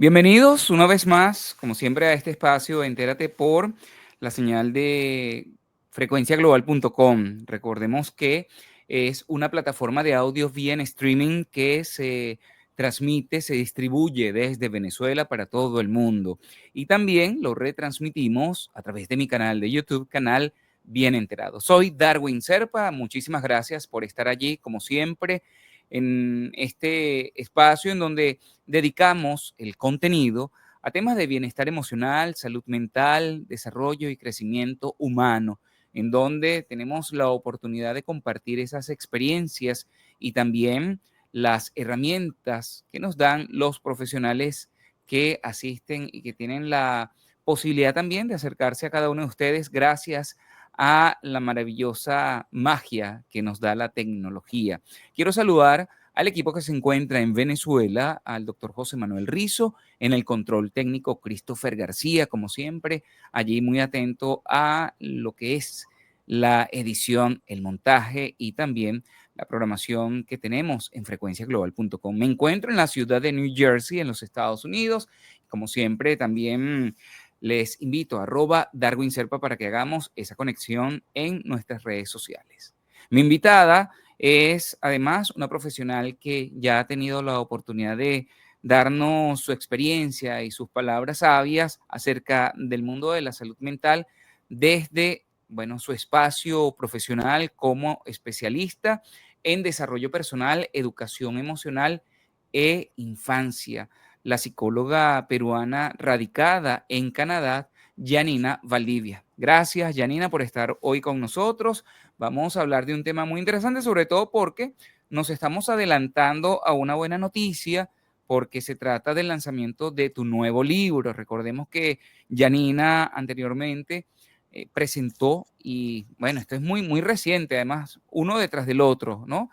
Bienvenidos una vez más, como siempre, a este espacio. Entérate por la señal de frecuenciaglobal.com. Recordemos que es una plataforma de audio vía en streaming que se transmite, se distribuye desde Venezuela para todo el mundo. Y también lo retransmitimos a través de mi canal de YouTube, canal Bien Enterado. Soy Darwin Serpa. Muchísimas gracias por estar allí, como siempre, en este espacio en donde dedicamos el contenido a temas de bienestar emocional, salud mental, desarrollo y crecimiento humano, en donde tenemos la oportunidad de compartir esas experiencias y también las herramientas que nos dan los profesionales que asisten y que tienen la posibilidad también de acercarse a cada uno de ustedes gracias a la maravillosa magia que nos da la tecnología. Quiero saludar al equipo que se encuentra en Venezuela, al doctor José Manuel Rizo, en el control técnico Christopher García, como siempre, allí muy atento a lo que es la edición, el montaje y también la programación que tenemos en frecuenciaglobal.com. Me encuentro en la ciudad de New Jersey, en los Estados Unidos. Como siempre, también les invito a @Darwin Serpa para que hagamos esa conexión en nuestras redes sociales. Mi invitada es además una profesional que ya ha tenido la oportunidad de darnos su experiencia y sus palabras sabias acerca del mundo de la salud mental desde, bueno, su espacio profesional como especialista en desarrollo personal, educación emocional e infancia. La psicóloga peruana radicada en Canadá, Janina Valdivia. Gracias, Janina, por estar hoy con nosotros. Vamos a hablar de un tema muy interesante, sobre todo porque nos estamos adelantando a una buena noticia, porque se trata del lanzamiento de tu nuevo libro. Recordemos que Janina anteriormente presentó, y bueno, esto es muy, muy reciente, además, uno detrás del otro, ¿no?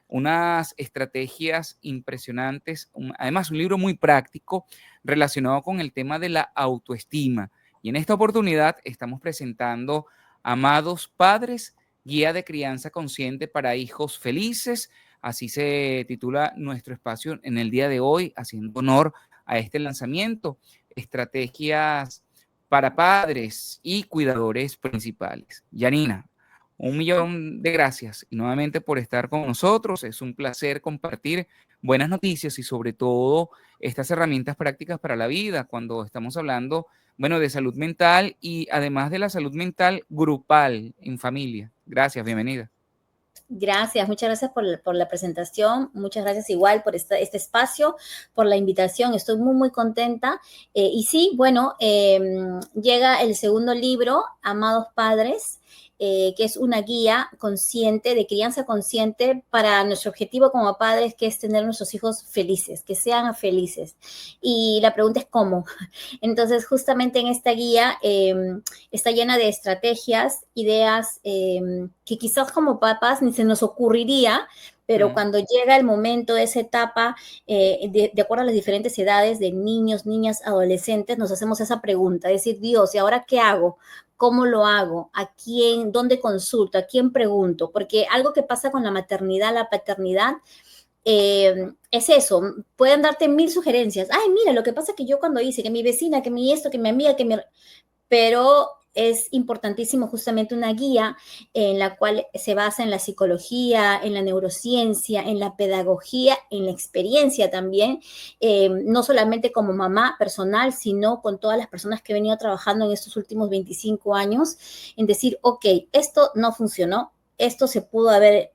Unas estrategias impresionantes, además un libro muy práctico relacionado con el tema de la autoestima. Y en esta oportunidad estamos presentando Amados Padres, Guía de Crianza Consciente para Hijos Felices. Así se titula nuestro espacio en el día de hoy, haciendo honor a este lanzamiento. Estrategias para padres y cuidadores principales. Yanina, un millón de gracias y nuevamente por estar con nosotros. Es un placer compartir buenas noticias y sobre todo estas herramientas prácticas para la vida cuando estamos hablando, bueno, de salud mental y además de la salud mental grupal en familia. Gracias, bienvenida. Gracias, muchas gracias por la presentación, muchas gracias igual por este espacio, por la invitación, estoy muy, muy contenta. Y sí, bueno, llega el segundo libro, Amados Padres, que es una guía consciente, de crianza consciente para nuestro objetivo como padres, que es tener nuestros hijos felices, que sean felices. Y la pregunta es cómo. Entonces, justamente en esta guía está llena de estrategias, ideas que quizás como papás ni se nos ocurriría, pero cuando llega el momento de esa etapa, de acuerdo a las diferentes edades de niños, niñas, adolescentes, nos hacemos esa pregunta, es decir, Dios, ¿y ahora qué hago? ¿Cómo lo hago? ¿A quién? ¿Dónde consulto? ¿A quién pregunto? Porque algo que pasa con la maternidad, la paternidad, es eso, pueden darte mil sugerencias. Ay, mira, lo que pasa es que yo cuando hice, que mi vecina, que mi esto, que mi amiga, que mi... Pero es importantísimo justamente una guía en la cual se basa en la psicología, en la neurociencia, en la pedagogía, en la experiencia también, no solamente como mamá personal, sino con todas las personas que he venido trabajando en estos últimos 25 años, en decir, ok, esto no funcionó, esto se pudo haber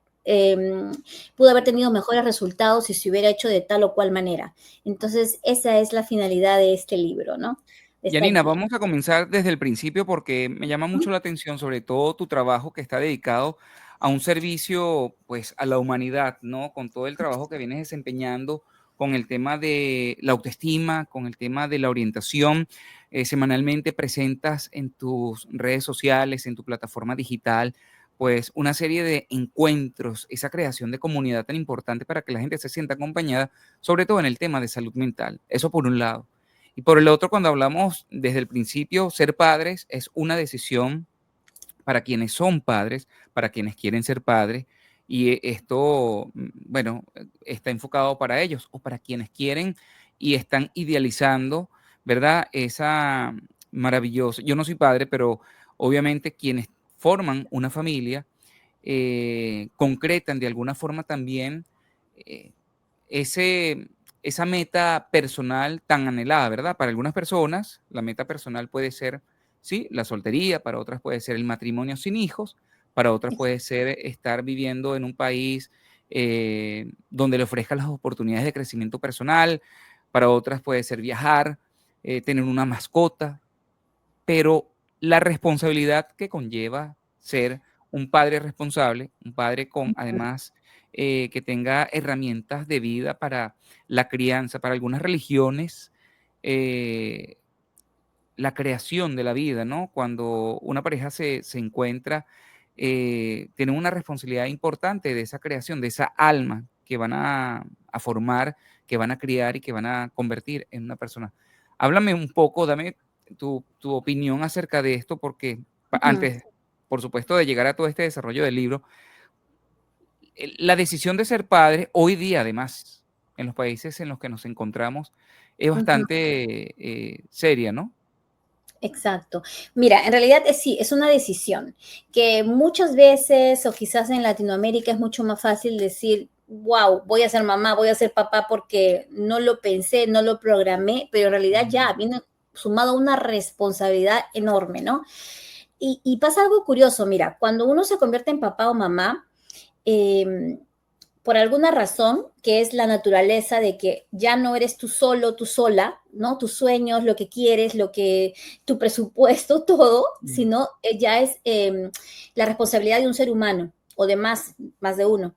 tenido mejores resultados si se hubiera hecho de tal o cual manera. Entonces, esa es la finalidad de este libro, ¿no? De esta Yanina, guía. vamos a comenzar desde el principio porque me llama mucho la atención, sobre todo tu trabajo que está dedicado a un servicio, pues, a la humanidad, ¿no? Con todo el trabajo que vienes desempeñando con el tema de la autoestima, con el tema de la orientación. Semanalmente presentas en tus redes sociales, en tu plataforma digital, pues, una serie de encuentros, esa creación de comunidad tan importante para que la gente se sienta acompañada, sobre todo en el tema de salud mental. Eso por un lado. Y por el otro, cuando hablamos desde el principio, ser padres es una decisión para quienes son padres, para quienes quieren ser padres, y esto, bueno, está enfocado para ellos o para quienes quieren y están idealizando, ¿verdad? Esa maravillosa, yo no soy padre, pero obviamente quienes forman una familia concretan de alguna forma también eh, ese, esa meta personal tan anhelada, ¿verdad? Para algunas personas, la meta personal puede ser, sí, la soltería, para otras puede ser el matrimonio sin hijos, para otras puede ser estar viviendo en un país donde le ofrezca las oportunidades de crecimiento personal, para otras puede ser viajar, tener una mascota, pero la responsabilidad que conlleva ser un padre responsable, un padre con además que tenga herramientas de vida para la crianza, para algunas religiones, eh, la creación de la vida, ¿no? Cuando una pareja se encuentra, tiene una responsabilidad importante de esa creación, de esa alma que van a formar, que van a criar y que van a convertir en una persona. Háblame un poco, dame tu opinión acerca de esto, porque Ujú. antes, por supuesto, de llegar a todo este desarrollo del libro, la decisión de ser padre, hoy día además, en los países en los que nos encontramos, es Ujú. bastante seria, ¿no? Exacto. Mira, en realidad sí, es una decisión que muchas veces o quizás en Latinoamérica es mucho más fácil decir, wow, voy a ser mamá, voy a ser papá porque no lo pensé, no lo programé, pero en realidad ya viene sumado una responsabilidad enorme, ¿no? Y pasa algo curioso, mira, cuando uno se convierte en papá o mamá, eh, por alguna razón, que es la naturaleza de que ya no eres tú solo, tú sola, ¿no? Tus sueños, lo que quieres, tu presupuesto, todo, Mm. sino ya es la responsabilidad de un ser humano o de más de uno.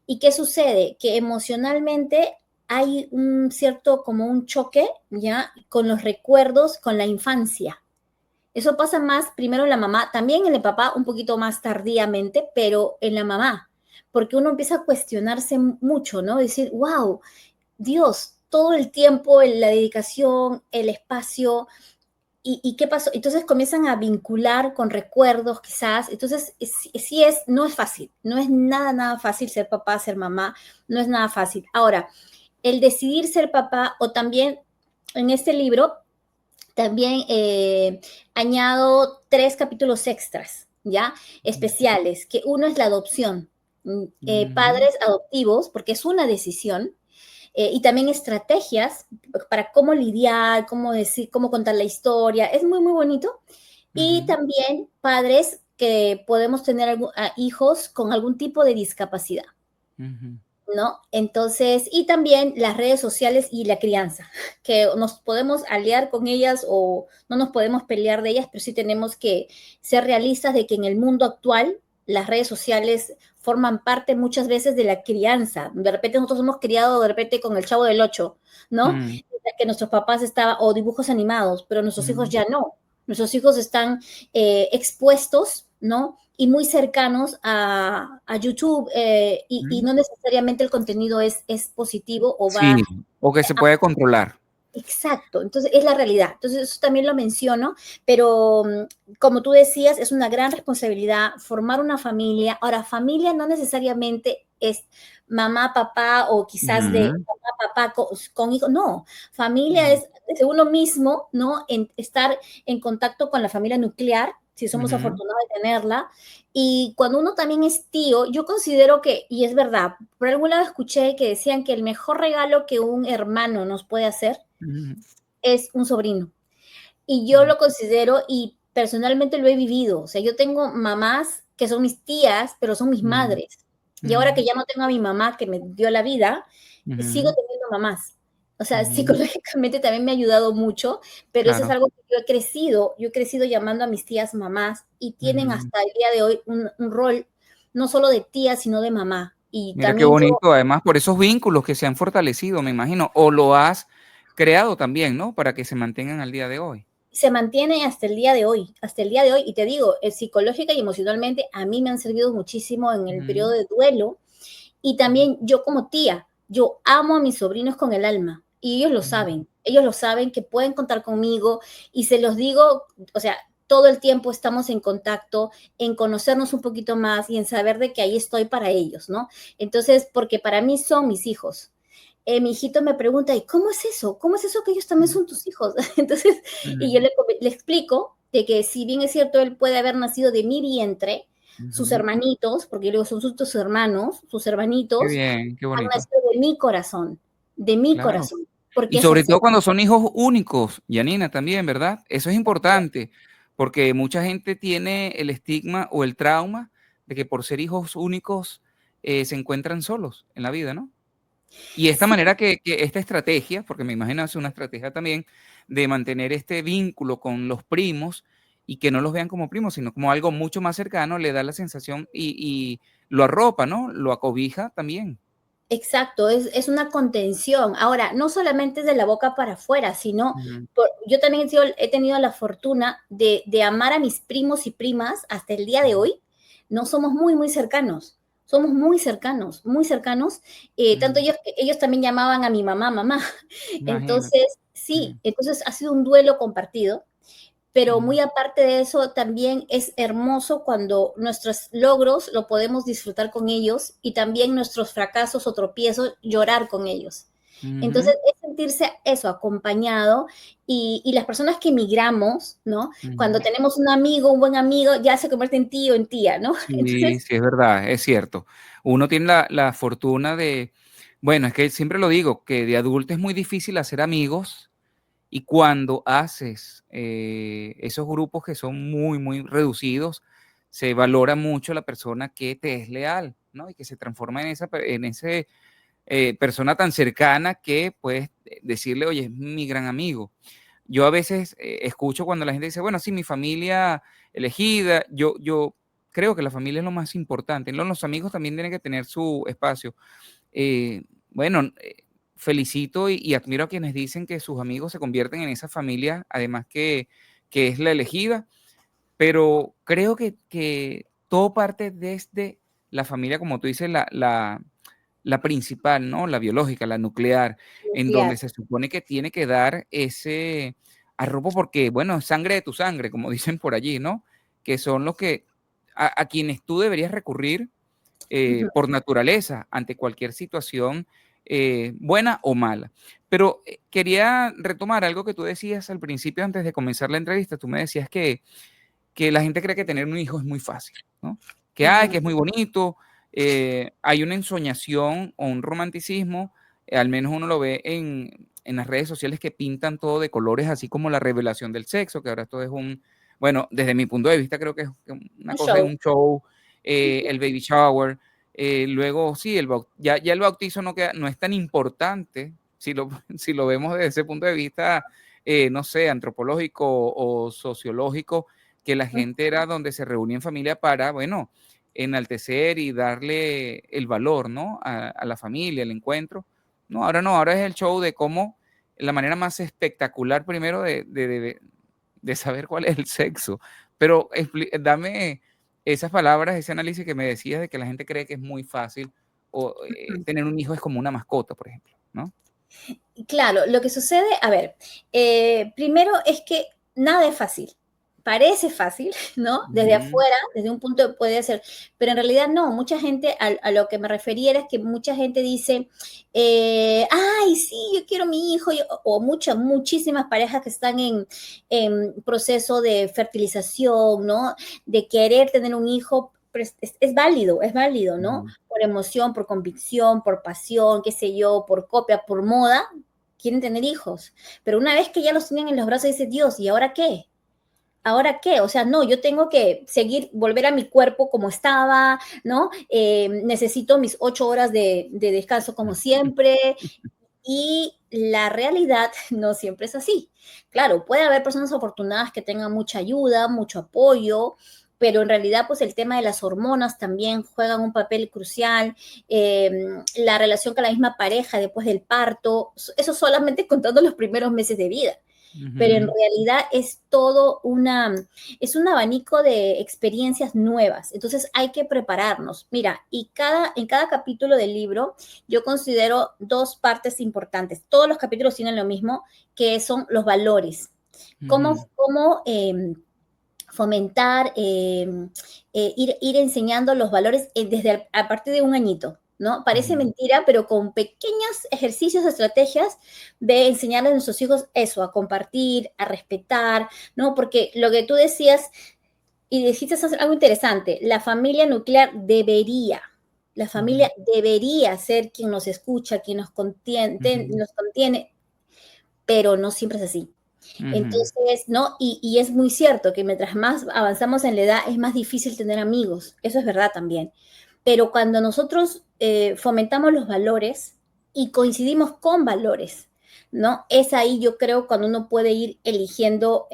¿Y qué sucede? Que emocionalmente hay un cierto, como un choque, ¿ya? Con los recuerdos, con la infancia. Eso pasa más primero en la mamá, también en el papá un poquito más tardíamente, pero en la mamá, porque uno empieza a cuestionarse mucho, ¿no? Decir, wow, Dios, todo el tiempo, la dedicación, el espacio, ¿y qué pasó? Entonces comienzan a vincular con recuerdos quizás, entonces sí es, no es fácil, no es nada fácil ser papá, ser mamá, no es nada fácil. Ahora, el decidir ser papá o también en este libro también añado 3 capítulos extras, ¿ya? Especiales, que uno es la adopción, Ujú, padres adoptivos, porque es una decisión, y también estrategias para cómo lidiar, cómo decir, cómo contar la historia, es muy bonito. Y ujú, también padres que podemos tener hijos con algún tipo de discapacidad. ujú. ¿No? Entonces, y también las redes sociales y la crianza, que nos podemos aliar con ellas o no nos podemos pelear de ellas, pero sí tenemos que ser realistas de que en el mundo actual las redes sociales forman parte muchas veces de la crianza. De repente nosotros hemos criado de repente con el Chavo del Ocho, ¿no? Mm, Que nuestros papás estaban, o dibujos animados, pero nuestros hijos ujú. ya no. Nuestros hijos están expuestos, ¿no? Y muy cercanos a YouTube y Mm. no necesariamente el contenido es positivo o va Sí, o que se puede controlar. exacto, entonces es la realidad. Entonces eso también lo menciono, pero como tú decías, es una gran responsabilidad formar una familia. Ahora, familia no necesariamente es mamá, papá o quizás de Ujú, mamá, papá con hijos, no, familia ujú, es de uno mismo, ¿no? Estar en contacto con la familia nuclear, si somos ujú, afortunados de tenerla. Y cuando uno también es tío, yo considero que, y es verdad, por algún lado escuché que decían que el mejor regalo que un hermano nos puede hacer ujú, es un sobrino. Y yo ujú, lo considero y personalmente lo he vivido. O sea, yo tengo mamás que son mis tías, pero son mis ujú, madres. Y ahora que ujú, ya no tengo a mi mamá que me dio la vida, sigo ujú, teniendo mamás. O sea, ujú. psicológicamente también me ha ayudado mucho, pero eso es Claro. algo que yo he crecido llamando a mis tías mamás y tienen Ujú. hasta el día de hoy un rol no solo de tía, sino de mamá. Y Mira qué también yo bonito, además por esos vínculos que se han fortalecido, me imagino, o lo has creado también, ¿no? Para que se mantengan al día de hoy. se mantiene hasta el día de hoy, hasta el día de hoy, y te digo, psicológica y emocionalmente a mí me han servido muchísimo en el periodo Ujú, de duelo, y ujú, también yo como tía, yo amo a mis sobrinos con el alma, y ujú, ellos lo saben que pueden contar conmigo, y se los digo, o sea, todo el tiempo estamos en contacto, en conocernos un poquito más y en saber de que ahí estoy para ellos, ¿no? Entonces, porque para mí son mis hijos. mi hijito me pregunta, ¿y cómo es eso? ¿Cómo es eso que ellos también son tus hijos? Entonces, y yo le explico de que si bien es cierto, él puede haber nacido de mi vientre, sus hermanitos, porque yo digo, son sus hermanos, sus Qué hermanitos, bien, qué han bonito. nacido de mi Claro. corazón, Y porque es sobre así. todo cuando son hijos únicos, Yanina, también, ¿verdad? Eso es importante, porque mucha gente tiene el estigma o el trauma de que por ser hijos únicos se encuentran solos en la vida, ¿no? Y esta Sí, manera que esta estrategia, porque me imagino es una estrategia también de mantener este vínculo con los primos y que no los vean como primos, sino como algo mucho más cercano, le da la sensación y lo arropa, ¿no? Lo acobija también. exacto, es una contención. Ahora, no solamente es de la boca para afuera, sino Ujú, yo también he tenido la fortuna de amar a mis primos y primas hasta el día de ujú, hoy. No somos muy, muy cercanos. Somos muy cercanos, muy cercanos. Tanto ujú. ellos también llamaban a mi mamá, mamá. Imagínate. Entonces, Ujú, sí, entonces ha sido un duelo compartido, pero ujú, muy aparte de eso, también es hermoso cuando nuestros logros lo podemos disfrutar con ellos y también nuestros fracasos o tropiezos llorar con ellos. ujú, Entonces, es sentirse eso, acompañado y las personas que emigramos, ¿no? Cuando ujú. tenemos un amigo, un buen amigo, ya se convierte en tío, en tía, ¿no? Sí, Entonces, sí, es verdad, es cierto. Uno tiene la fortuna de, bueno, es que siempre lo digo, que de adulto es muy difícil hacer amigos y cuando haces esos grupos que son muy, muy reducidos, se valora mucho la persona que te es leal, ¿no? Y que se transforma en ese persona tan cercana que puedes decirle, oye, es mi gran amigo. Yo a veces escucho cuando la gente dice, bueno, sí, mi familia elegida, yo creo que la familia es lo más importante. Los amigos también tienen que tener su espacio. Bueno, felicito y admiro a quienes dicen que sus amigos se convierten en esa familia, además que es la elegida, pero creo que todo parte desde la familia, como tú dices, la principal, ¿no? La biológica, la nuclear, en donde nuclear. se supone que tiene que dar ese arropo porque, bueno, es sangre de tu sangre, como dicen por allí, ¿no? Que son los que a quienes tú deberías recurrir Ujú. por naturaleza ante cualquier situación buena o mala. Pero quería retomar algo que tú decías al principio antes de comenzar la entrevista. Tú me decías que la gente cree que tener un hijo es muy fácil, ¿no? Que hay, Ujú. que es muy bonito, hay una ensoñación o un romanticismo, al menos uno lo ve en las redes sociales que pintan todo de colores, así como la revelación del sexo, que ahora esto es un, bueno, desde mi punto de vista creo que es una Un cosa de show. un show, el baby shower, luego sí, ya el bautizo no es tan importante, si lo, si lo vemos desde ese punto de vista, no sé, antropológico o sociológico, que la gente era donde se reunía en familia para, bueno, enaltecer y darle el valor, ¿no? A la familia, el encuentro. No, ahora es el show de cómo, la manera más espectacular primero de saber cuál es el sexo. Pero dame esas palabras, ese análisis que me decías de que la gente cree que es muy fácil o tener un hijo es como una mascota, por ejemplo, ¿no? Claro, lo que sucede, a ver, primero es que nada es fácil. Parece fácil, ¿no? Desde Ujú, afuera, desde un punto puede ser, pero en realidad no. Mucha gente, a lo que me refería es que mucha gente dice, ay, sí, yo quiero mi hijo, o muchísimas parejas que están en proceso de fertilización, ¿no? De querer tener un hijo, pero es válido, ¿no? ujú. Por emoción, por convicción, por pasión, qué sé yo, por copia, por moda, quieren tener hijos. Pero una vez que ya los tienen en los brazos, dice Dios, ¿y ahora qué? ¿Ahora qué? O sea, no, yo tengo que seguir, volver a mi cuerpo como estaba, ¿no? Necesito mis 8 horas de descanso como siempre. Y la realidad no siempre es así. Claro, puede haber personas afortunadas que tengan mucha ayuda, mucho apoyo, pero en realidad pues el tema de las hormonas también juegan un papel crucial, eh, la relación con la misma pareja después del parto, eso solamente contando los primeros meses de vida, pero en Ujú, realidad es todo es un abanico de experiencias nuevas. Entonces hay que prepararnos. Mira, en cada capítulo del libro yo considero dos partes importantes. Todos los capítulos tienen lo mismo, que son los valores. ujú. Cómo fomentar, ir enseñando los valores a partir de un añito. ¿no? Parece Ujú, mentira, pero con pequeños ejercicios, estrategias de enseñarle a nuestros hijos eso, a compartir, a respetar, ¿no? Porque lo que tú decías y dijiste algo interesante, la familia nuclear la ujú, familia debería ser quien nos escucha, quien ujú, nos contiene, pero no siempre es así. ujú. Entonces, ¿no? Y es muy cierto que mientras más avanzamos en la edad es más difícil tener amigos, eso es verdad también. Pero cuando nosotros fomentamos los valores y coincidimos con valores, ¿no? Es ahí yo creo cuando uno puede ir eligiendo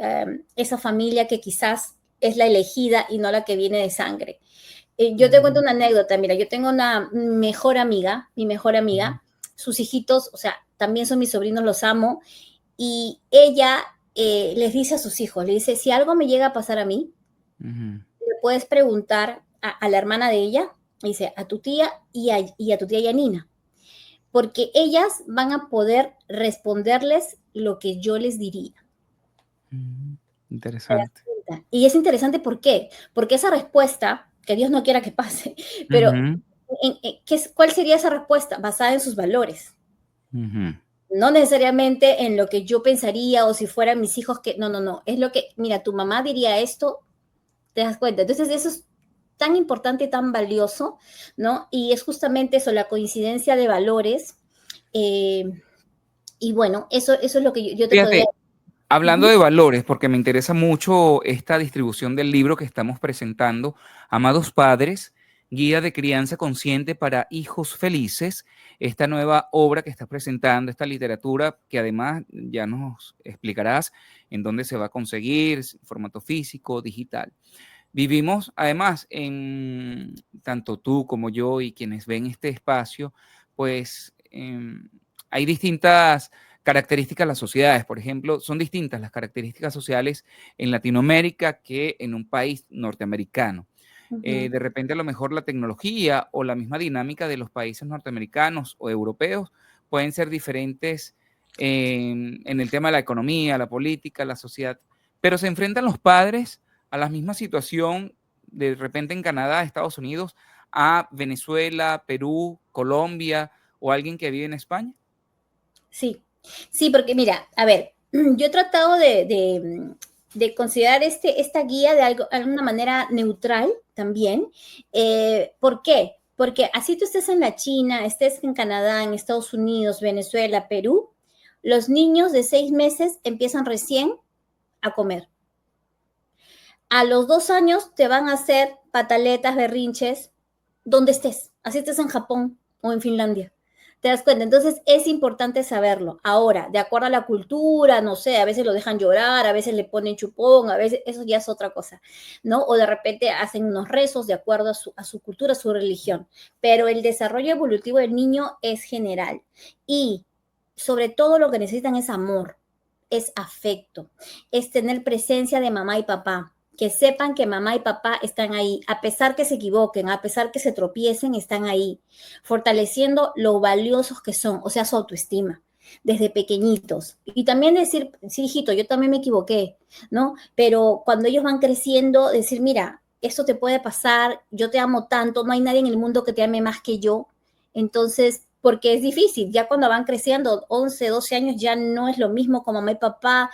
esa familia que quizás es la elegida y no la que viene de sangre. Yo te cuento Ujú, una anécdota, mira, yo tengo una mejor amiga, mi mejor ujú, amiga, sus hijitos, o sea, también son mis sobrinos, los amo, y ella les dice a sus hijos, le dice, si algo me llega a pasar a mí, ujú, le puedes preguntar a la hermana de ella, dice, a tu tía y a tu tía Yanina, porque ellas van a poder responderles lo que yo les diría. ujú. ¿Te das Interesante. cuenta? Y es interesante, ¿por qué? Porque esa respuesta, que Dios no quiera que pase, pero Ujú, ¿cuál sería esa respuesta? Basada en sus valores. ujú. No necesariamente en lo que yo pensaría o si fueran mis hijos que, no, no, no, es lo que, mira, tu mamá diría esto, te das cuenta. Entonces eso es tan importante y tan valioso, ¿no? Y es justamente eso, la coincidencia de valores. eh, y bueno, eso es lo que yo te podría... Fíjate, hablando Ujú, de valores, porque me interesa mucho esta distribución del libro que estamos presentando, Amados Padres, Guía de Crianza Consciente para Hijos Felices, esta nueva obra que estás presentando, esta literatura que además ya nos explicarás en dónde se va a conseguir, formato físico, digital. Vivimos además en, tanto tú como yo y quienes ven este espacio, pues hay distintas características de las sociedades. Por ejemplo, son distintas las características sociales en Latinoamérica que en un país norteamericano. ujú. De repente a lo mejor la tecnología o la misma dinámica de los países norteamericanos o europeos pueden ser diferentes en el tema de la economía, la política, la sociedad, pero se enfrentan los padres a la misma situación de repente en Canadá, Estados Unidos, a Venezuela, Perú, Colombia o alguien que vive en España. Sí, sí, porque mira, a ver, yo he tratado de considerar esta guía de alguna manera neutral también. ¿Por qué? Porque así tú estés en la China, estés en Canadá, en Estados Unidos, Venezuela, Perú, los niños de 6 meses empiezan recién a comer. A los 2 años te van a hacer pataletas, berrinches, donde estés, así estés en Japón o en Finlandia. ¿Te das cuenta? Entonces es importante saberlo. Ahora, de acuerdo a la cultura, no sé, a veces lo dejan llorar, a veces le ponen chupón, a veces eso ya es otra cosa, ¿no? O de repente hacen unos rezos de acuerdo a su cultura, a su religión. Pero el desarrollo evolutivo del niño es general. Y sobre todo lo que necesitan es amor, es afecto, es tener presencia de mamá y papá, que sepan que mamá y papá están ahí, a pesar que se equivoquen, a pesar que se tropiecen, están ahí, fortaleciendo lo valiosos que son, o sea, su autoestima, desde pequeñitos. Y también decir, sí, hijito, yo también me equivoqué, ¿no? Pero cuando ellos van creciendo, decir, mira, esto te puede pasar, yo te amo tanto, no hay nadie en el mundo que te ame más que yo. Entonces, porque es difícil, ya cuando van creciendo, 11, 12 años, ya no es lo mismo con mamá y papá,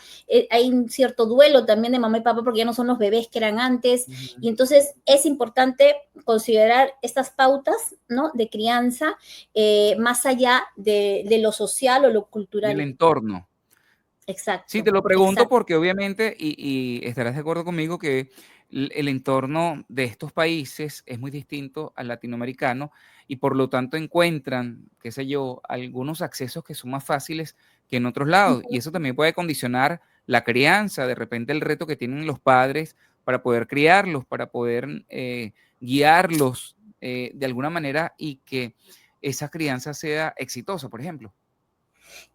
hay un cierto duelo también de mamá y papá porque ya no son los bebés que eran antes, y Ujú. entonces es importante considerar estas pautas, ¿no? De crianza, más allá de lo social o lo Del cultural. entorno. Sí, te Exacto, lo pregunto exacto. porque obviamente, y estarás de acuerdo conmigo que el entorno de estos países es muy distinto al latinoamericano y por lo tanto encuentran, qué sé yo, algunos accesos que son más fáciles que en otros lados. Y eso también puede condicionar la crianza, de repente el reto que tienen los padres para poder criarlos, para poder guiarlos de alguna manera y que esa crianza sea exitosa, por ejemplo.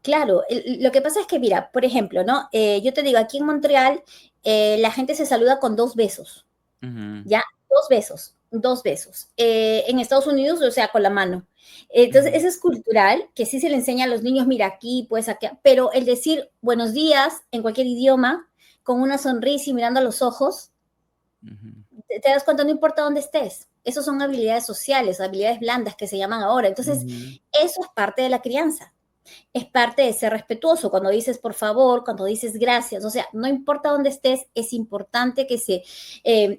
Claro, lo que pasa es que, mira, por ejemplo, ¿no? Yo te digo, aquí en Montreal, la gente se saluda con 2 besos. Ujú, ¿Ya? 2 besos, 2 besos. En Estados Unidos, o sea, con la mano. Entonces, ujú, eso es cultural, que sí se le enseña a los niños, mira aquí, pues aquí, pero el decir buenos días en cualquier idioma, con una sonrisa y mirando a los ojos, ujú. te das cuenta, no importa dónde estés. Esos son habilidades sociales, habilidades blandas que se llaman ahora. Entonces, Ujú, eso es parte de la crianza. Es parte de ser respetuoso, cuando dices por favor, cuando dices gracias, o sea, no importa dónde estés, es importante que se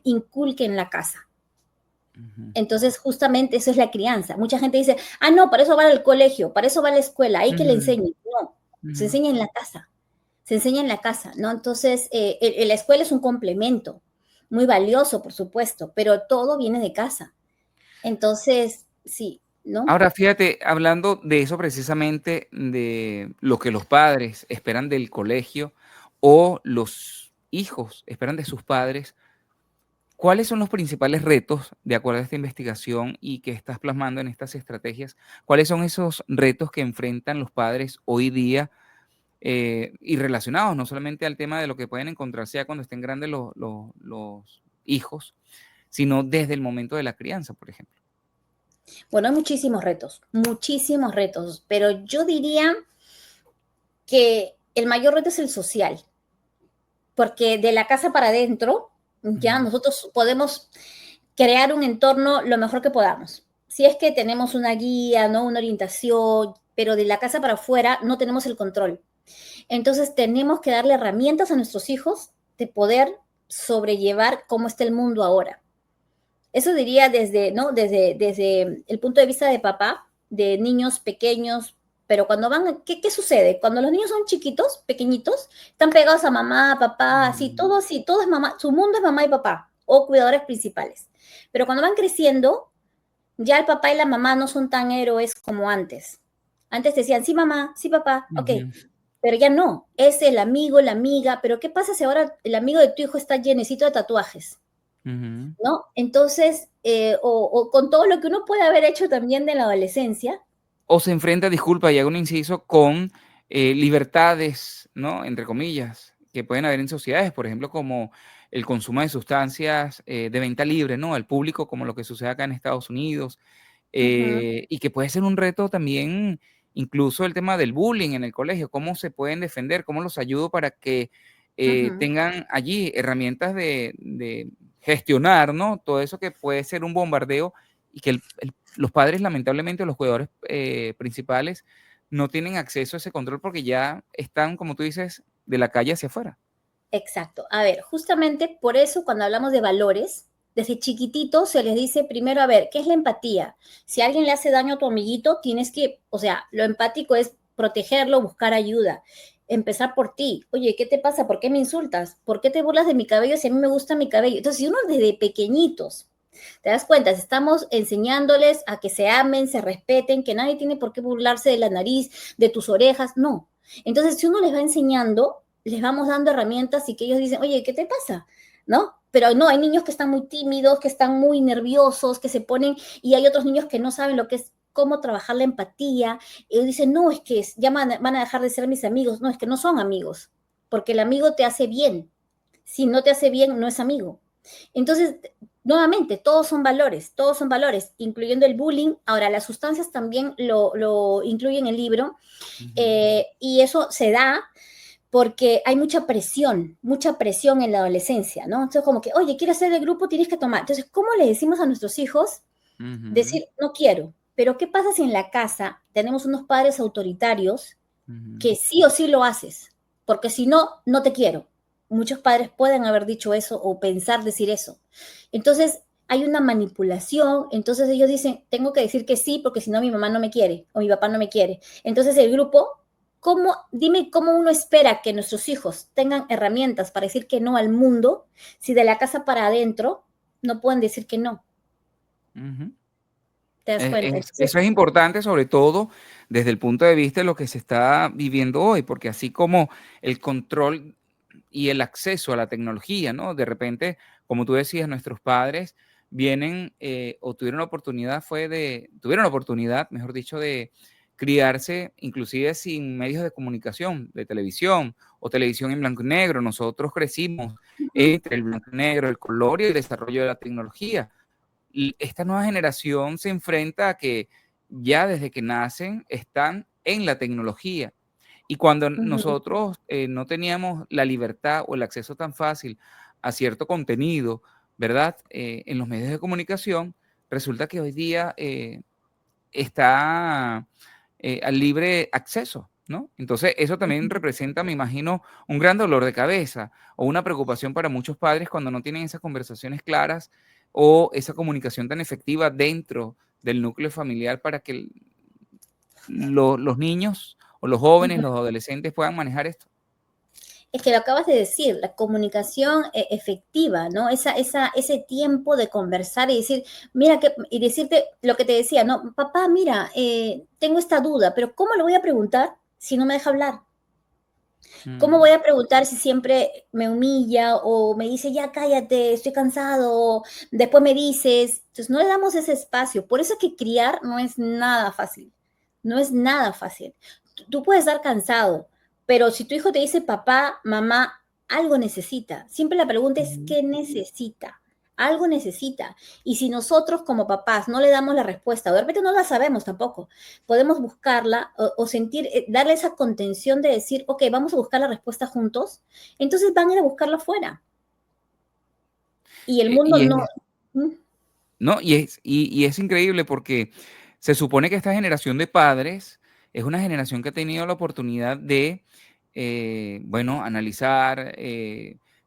inculque en la casa. ujú, Entonces, justamente eso es la crianza. Mucha gente dice, ah, no, para eso va al colegio, para eso va a la escuela, hay que le ujú, enseñe. No, se ujú. enseña en la casa, se enseña en la casa, ¿no? Entonces, la escuela es un complemento, muy valioso, por supuesto, pero todo viene de casa. Entonces, sí, ¿no? Ahora, fíjate, hablando de eso precisamente, de lo que los padres esperan del colegio o los hijos esperan de sus padres, ¿cuáles son los principales retos, de acuerdo a esta investigación y que estás plasmando en estas estrategias? ¿Cuáles son esos retos que enfrentan los padres hoy día y relacionados no solamente al tema de lo que pueden encontrarse ya cuando estén grandes los hijos, sino desde el momento de la crianza, por ejemplo? Bueno, hay muchísimos retos, pero yo diría que el mayor reto es el social, porque de la casa para adentro, ya Ujú, nosotros podemos crear un entorno lo mejor que podamos. Si es que tenemos una guía, ¿no? Una orientación, pero de la casa para afuera no tenemos el control. Entonces tenemos que darle herramientas a nuestros hijos de poder sobrellevar cómo está el mundo ahora. Eso diría desde, ¿no? Desde el punto de vista de papá, de niños pequeños, pero cuando van, ¿qué sucede? Cuando los niños son chiquitos, pequeñitos, están pegados a mamá, papá, ujú, así, todo es mamá, su mundo es mamá y papá, o cuidadores principales. Pero cuando van creciendo, ya el papá y la mamá no son tan héroes como antes. Antes decían, sí mamá, sí papá, ok, ujú, pero ya no, es el amigo, la amiga, pero ¿qué pasa si ahora el amigo de tu hijo está llenecito de tatuajes? ujú. ¿No? Entonces, o con todo lo que uno puede haber hecho también de la adolescencia. O se enfrenta, disculpa, y hago un inciso, con libertades, ¿no? Entre comillas, que pueden haber en sociedades, por ejemplo, como el consumo de sustancias de venta libre, ¿no? Al público, como lo que sucede acá en Estados Unidos, Ujú, y que puede ser un reto también, incluso el tema del bullying en el colegio, cómo se pueden defender, cómo los ayudo para que ujú. tengan allí herramientas de gestionar, ¿no? Todo eso que puede ser un bombardeo y que los padres, lamentablemente, los cuidadores principales, no tienen acceso a ese control porque ya están, como tú dices, de la calle hacia afuera. Exacto. A ver, justamente por eso cuando hablamos de valores, desde chiquitito se les dice primero, a ver, ¿qué es la empatía? Si alguien le hace daño a tu amiguito, tienes que, o sea, lo empático es protegerlo, buscar ayuda, empezar por ti. Oye, ¿qué te pasa? ¿Por qué me insultas? ¿Por qué te burlas de mi cabello si a mí me gusta mi cabello? Entonces, si uno desde pequeñitos, te das cuenta, estamos enseñándoles a que se amen, se respeten, que nadie tiene por qué burlarse de la nariz, de tus orejas, no. Entonces, si uno les va enseñando, les vamos dando herramientas y que ellos dicen, oye, ¿qué te pasa? ¿No? Pero no, hay niños que están muy tímidos, que están muy nerviosos, que se ponen, y hay otros niños que no saben lo que es cómo trabajar la empatía. Ellos dicen, no, es que ya van a dejar de ser mis amigos. No, es que no son amigos, porque el amigo te hace bien. Si no te hace bien, no es amigo. Entonces, nuevamente, todos son valores, incluyendo el bullying. Ahora, las sustancias también lo incluyen en el libro, Ujú, y eso se da porque hay mucha presión en la adolescencia, ¿no? Entonces, como que, oye, ¿quieres ser del grupo? Tienes que tomar. Entonces, ¿cómo le decimos a nuestros hijos? ujú, Decir, no quiero. Pero, ¿qué pasa si en la casa tenemos unos padres autoritarios ujú, que sí o sí lo haces? Porque si no, no te quiero. Muchos padres pueden haber dicho eso o pensar decir eso. Entonces, hay una manipulación, entonces ellos dicen, tengo que decir que sí porque si no mi mamá no me quiere o mi papá no me quiere. Entonces el grupo, dime cómo uno espera que nuestros hijos tengan herramientas para decir que no al mundo si de la casa para adentro no pueden decir que no? ujú. ¿Te das cuenta? Entonces, Eso es importante, sobre todo desde el punto de vista de lo que se está viviendo hoy, porque así como el control y el acceso a la tecnología, ¿no? De repente, como tú decías, nuestros padres vienen o tuvieron la oportunidad, mejor dicho, de criarse inclusive sin medios de comunicación, de televisión o televisión en blanco y negro. Nosotros crecimos ujú, entre el blanco y negro, el color y el desarrollo de la tecnología. Y esta nueva generación se enfrenta a que ya desde que nacen están en la tecnología. Y cuando ujú, nosotros no teníamos la libertad o el acceso tan fácil a cierto contenido, ¿verdad? En los medios de comunicación, resulta que hoy día está al libre acceso, ¿no? Entonces, eso también representa, me imagino, un gran dolor de cabeza o una preocupación para muchos padres cuando no tienen esas conversaciones claras o esa comunicación tan efectiva dentro del núcleo familiar para que los niños o los jóvenes, los adolescentes puedan manejar esto. Es que lo acabas de decir, la comunicación efectiva, ¿no? Ese tiempo de conversar y decir, mira, y decirte lo que te decía, no, papá, mira, tengo esta duda, pero ¿cómo le voy a preguntar si no me deja hablar? ¿Cómo voy a preguntar si siempre me humilla o me dice, ya cállate, estoy cansado, después me dices? Entonces no le damos ese espacio. Por eso es que criar no es nada fácil. No es nada fácil. Tú puedes estar cansado, pero si tu hijo te dice, papá, mamá, algo necesita. Siempre la pregunta es, ¿qué necesita? Algo necesita. Y si nosotros como papás no le damos la respuesta, o de repente no la sabemos tampoco, podemos buscarla o sentir, darle esa contención de decir, ok, vamos a buscar la respuesta juntos, entonces van a ir a buscarla afuera. Y el mundo Y no. es, ¿no? Y es increíble porque se supone que esta generación de padres es una generación que ha tenido la oportunidad de, bueno, analizar,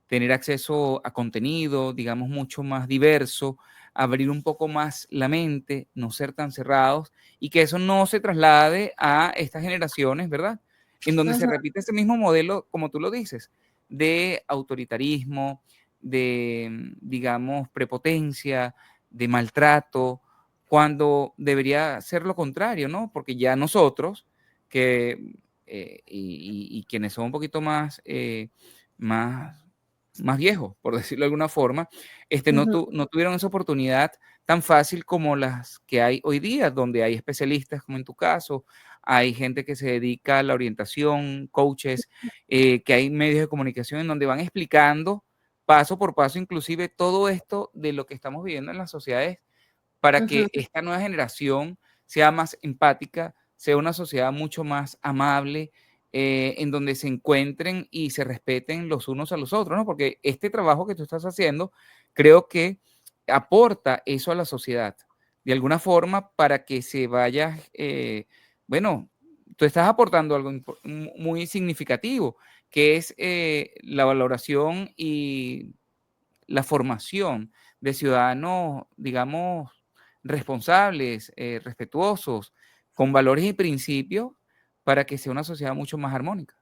tener acceso a contenido, digamos, mucho más diverso, abrir un poco más la mente, no ser tan cerrados y que eso no se traslade a estas generaciones, ¿verdad? En donde se Ujú, repite ese mismo modelo, como tú lo dices, de autoritarismo, de, digamos, prepotencia, de maltrato, cuando debería ser lo contrario, ¿no? Porque ya nosotros, que, y quienes son un poquito más, más, más viejos, por decirlo de alguna forma, ujú, no tuvieron esa oportunidad tan fácil como las que hay hoy día, donde hay especialistas, como en tu caso, hay gente que se dedica a la orientación, coaches, que hay medios de comunicación en donde van explicando paso por paso, inclusive todo esto de lo que estamos viviendo en las sociedades para ujú. que esta nueva generación sea más empática, sea una sociedad mucho más amable, en donde se encuentren y se respeten los unos a los otros, ¿no? Porque este trabajo que tú estás haciendo, creo que aporta eso a la sociedad, de alguna forma, para que se vaya, bueno, tú estás aportando algo muy significativo, que es la valoración y la formación de ciudadanos, digamos, responsables, respetuosos, con valores y principios para que sea una sociedad mucho más armónica.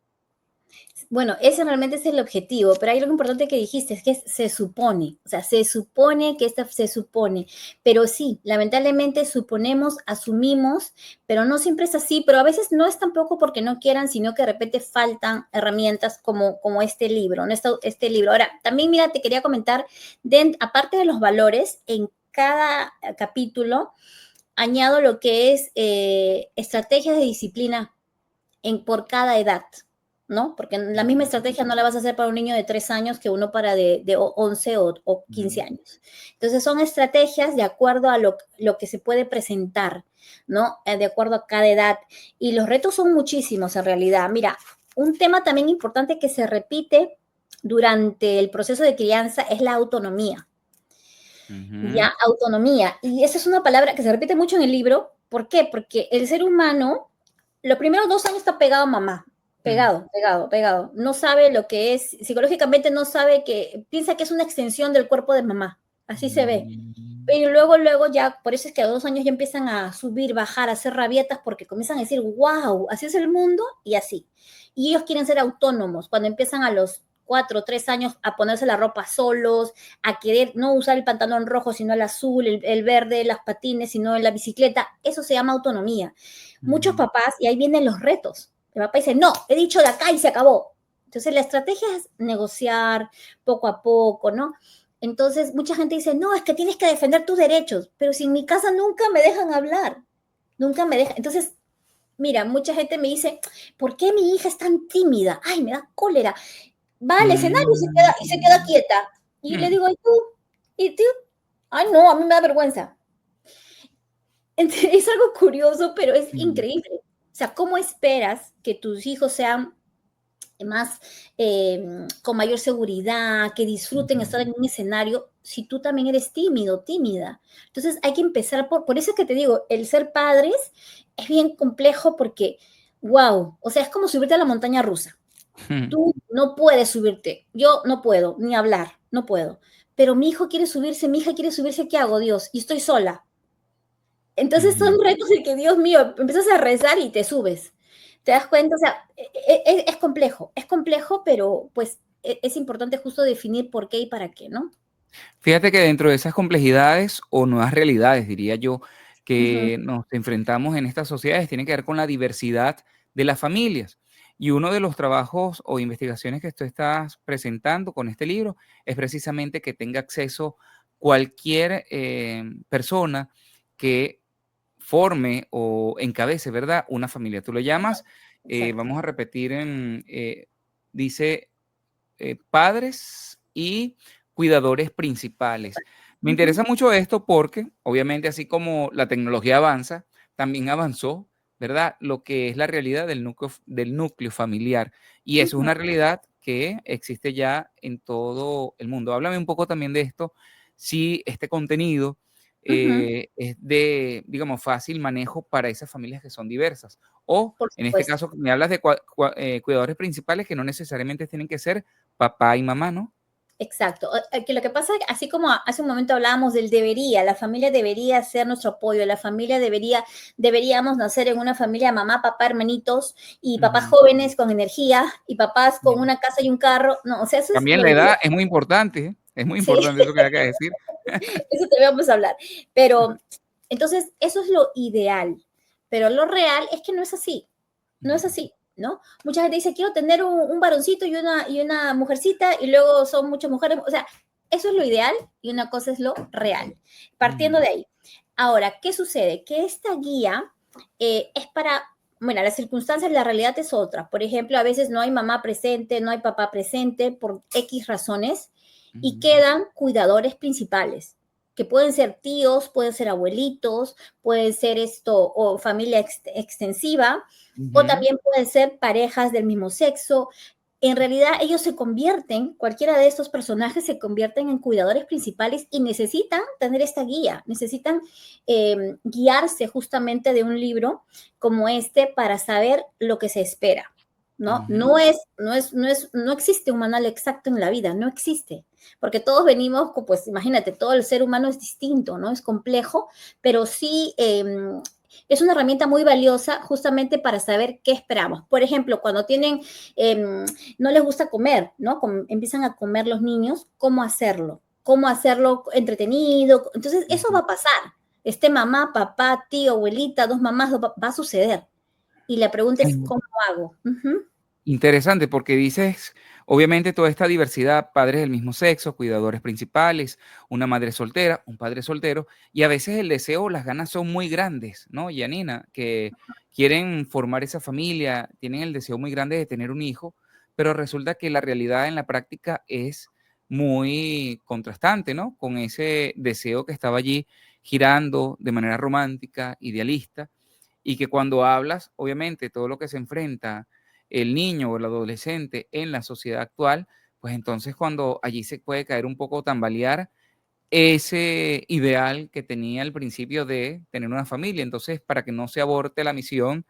Bueno, ese realmente es el objetivo, pero hay algo importante que dijiste, es que se supone, o sea, se supone que esta se supone, pero sí, lamentablemente suponemos, asumimos, pero no siempre es así, pero a veces no es tampoco porque no quieran, sino que de repente faltan herramientas como este libro, ¿no? Este libro. Ahora, también, mira, te quería comentar, aparte de los valores, en cada capítulo añado lo que es estrategias de disciplina por cada edad, ¿no? Porque la misma estrategia no la vas a hacer para un niño de 3 años que uno para de 11 o 15 Ujú. años. Entonces son estrategias de acuerdo a lo que se puede presentar, ¿no? De acuerdo a cada edad. Y los retos son muchísimos en realidad. Mira, un tema también importante que se repite durante el proceso de crianza es la autonomía. Ujú. Ya, autonomía. Y esa es una palabra que se repite mucho en el libro. ¿Por qué? Porque el ser humano, los primeros 2 años está pegado a mamá, Mm. pegado, pegado, pegado. No sabe lo que es, psicológicamente no sabe piensa que es una extensión del cuerpo de mamá. Así se ve. Mm. Pero luego ya, por eso es que a los 2 años ya empiezan a subir, bajar, a hacer rabietas, porque comienzan a decir, wow, así es el mundo y así. Y ellos quieren ser autónomos. Cuando empiezan a los 4 o 3 años a ponerse la ropa solos, a querer no usar el pantalón rojo, sino el azul, el verde, las patines, sino en la bicicleta, eso se llama autonomía. Muchos Ujú. papás, y ahí vienen los retos. El papá dice, no, he dicho de acá y se acabó. Entonces la estrategia es negociar poco a poco, ¿no? Entonces, mucha gente dice, no, es que tienes que defender tus derechos, pero si en mi casa nunca me dejan hablar, nunca me dejan. Entonces, mira, mucha gente me dice, ¿por qué mi hija es tan tímida? Ay, me da cólera. Va al escenario y se queda Mm. quieta. Y le Mm. digo, ¿y tú? ¿Y tú? Ay, no, a mí me da vergüenza. Es algo curioso, pero es Mm. increíble. O sea, ¿cómo esperas que tus hijos sean más con mayor seguridad, que disfruten estar en un escenario, si tú también eres tímido, tímida. Entonces hay que empezar por eso es que te digo, el ser padres es bien complejo porque, wow, o sea, es como subirte a la montaña rusa. Tú no puedes subirte, yo no puedo, ni hablar, no puedo. Pero mi hijo quiere subirse, mi hija quiere subirse, ¿qué hago, Dios? Y estoy sola. Entonces son retos de que, Dios mío, empiezas a rezar y te subes. ¿Te das cuenta? O sea, es complejo, pero pues es importante justo definir por qué y para qué, ¿no? Fíjate que dentro de esas complejidades o nuevas realidades, diría yo, Ujú, que nos enfrentamos en estas sociedades, tiene que ver con la diversidad de las familias. Y uno de los trabajos o investigaciones que tú estás presentando con este libro es precisamente que tenga acceso cualquier persona que forme o encabece, ¿verdad? Una familia. Tú lo llamas, exacto. vamos a repetir, dice padres y cuidadores principales. Me Ujú, interesa mucho esto porque, obviamente, así como la tecnología avanza, también avanzó, ¿verdad? Lo que es la realidad del núcleo familiar. Y eso es ujú, una realidad que existe ya en todo el mundo. Háblame un poco también de esto, si este contenido ujú, es de, digamos, fácil manejo para esas familias que son diversas. O, por en este supuesto. caso, me hablas de cuidadores principales que no necesariamente tienen que ser papá y mamá, ¿no? Exacto. Que lo que pasa, así como hace un momento hablábamos del debería, la familia debería ser nuestro apoyo, la familia deberíamos nacer en una familia mamá, papá, hermanitos y papás Ujú. jóvenes con energía y papás con Bien. una casa y un carro. No, o sea, eso es También lo la ideal. edad es muy importante, ¿eh? Es muy Sí, importante eso que acabas de decir. eso te vamos a hablar. Pero entonces, eso es lo ideal. Pero lo real es que no es así. No es Ujú. así, ¿no? Mucha gente dice, quiero tener un varoncito y una mujercita, y luego son muchas mujeres. O sea, eso es lo ideal y una cosa es lo real. Partiendo Ujú. de ahí. Ahora, ¿qué sucede? Que esta guía es para, bueno, las circunstancias, la realidad es otra. Por ejemplo, a veces no hay mamá presente, no hay papá presente por X razones y Ujú. quedan cuidadores principales, que pueden ser tíos, pueden ser abuelitos, pueden ser esto o familia extensiva, o Ujú. también pueden ser parejas del mismo sexo. En realidad ellos se convierten, cualquiera de estos personajes se convierten en cuidadores principales y necesitan tener esta guía, necesitan guiarse justamente de un libro como este para saber lo que se espera. ¿No? Ujú. No existe un manual exacto en la vida, no existe, porque todos venimos, pues imagínate, todo el ser humano es distinto, ¿no? Es complejo, pero sí es una herramienta muy valiosa justamente para saber qué esperamos. Por ejemplo, cuando tienen, no les gusta comer, ¿no? Empiezan a comer los niños, cómo hacerlo entretenido. Entonces, eso Ujú. va a pasar. Este mamá, papá, tío, abuelita, dos mamás, va a suceder. Y la pregunta es, Ujú. ¿cómo hago? Ujú, Interesante, porque dices, obviamente, toda esta diversidad, padres del mismo sexo, cuidadores principales, una madre soltera, un padre soltero, y a veces el deseo, las ganas son muy grandes, ¿no, Yanina? Que quieren formar esa familia, tienen el deseo muy grande de tener un hijo, pero resulta que la realidad en la práctica es muy contrastante, ¿no? Con ese deseo que estaba allí girando de manera romántica, idealista, y que cuando hablas, obviamente, todo lo que se enfrenta el niño o el adolescente en la sociedad actual, pues entonces cuando allí se puede caer un poco, tambalear ese ideal que tenía al principio de tener una familia. Entonces, para que no se aborte la misión,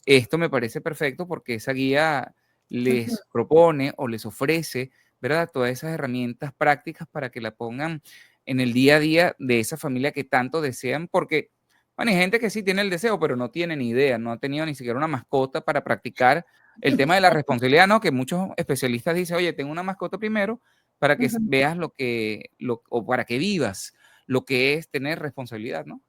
esto me parece perfecto porque esa guía ujú. les propone o les ofrece, ¿verdad? Todas esas herramientas prácticas para que la pongan en el día a día de esa familia que tanto desean, porque, bueno, hay gente que sí tiene el deseo, pero no tiene ni idea, no ha tenido ni siquiera una mascota para practicar el tema de la responsabilidad, ¿no? Que muchos especialistas dicen, oye, tengo una mascota primero para que Ujú. veas o para que vivas lo que es tener responsabilidad, ¿no?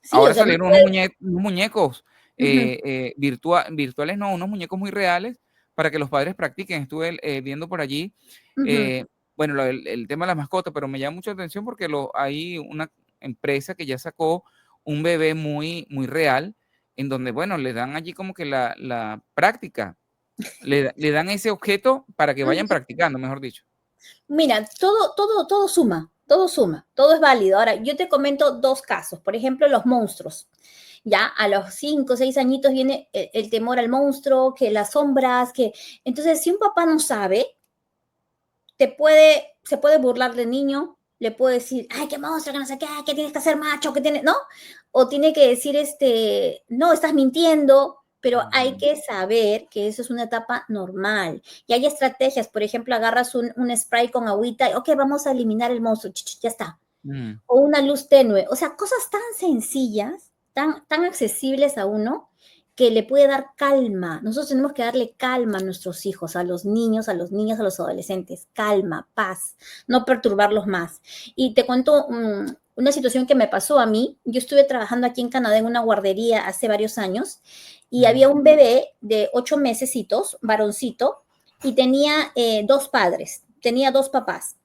Sí, o Ahora sea, no salieron puedes. unos muñecos Ujú, virtuales, no, unos muñecos muy reales para que los padres practiquen. Estuve viendo por allí, ujú. bueno, el tema de las mascotas, pero me llama mucho la atención porque hay una empresa que ya sacó un bebé muy, muy real, en donde, bueno, le dan allí como que la práctica, le dan ese objeto para que vayan practicando, mejor dicho. Mira, todo suma, todo suma, todo es válido. Ahora, yo te comento dos casos. Por ejemplo, los monstruos. Ya a los 5 o 6 añitos viene el temor al monstruo, que las sombras, que... Entonces, si un papá no sabe, se puede burlar del niño, le puede decir, ay, qué monstruo, que no sé qué, que tienes que hacer macho, que tienes, ¿no? O tiene que decir, no, estás mintiendo, pero hay que saber que eso es una etapa normal. Y hay estrategias, por ejemplo, agarras un spray con agüita, ok, vamos a eliminar el monstruo, ya está. O una luz tenue, o sea, cosas tan sencillas, tan accesibles a uno, que le puede dar calma. Nosotros tenemos que darle calma a nuestros hijos, a los niños, a los niños, a los adolescentes. Calma, paz, no perturbarlos más. Y te cuento una situación que me pasó a mí. Yo estuve trabajando aquí en Canadá en una guardería hace varios años y había un bebé de 8 mesecitos, varoncito, y tenía 2 padres, tenía 2 papás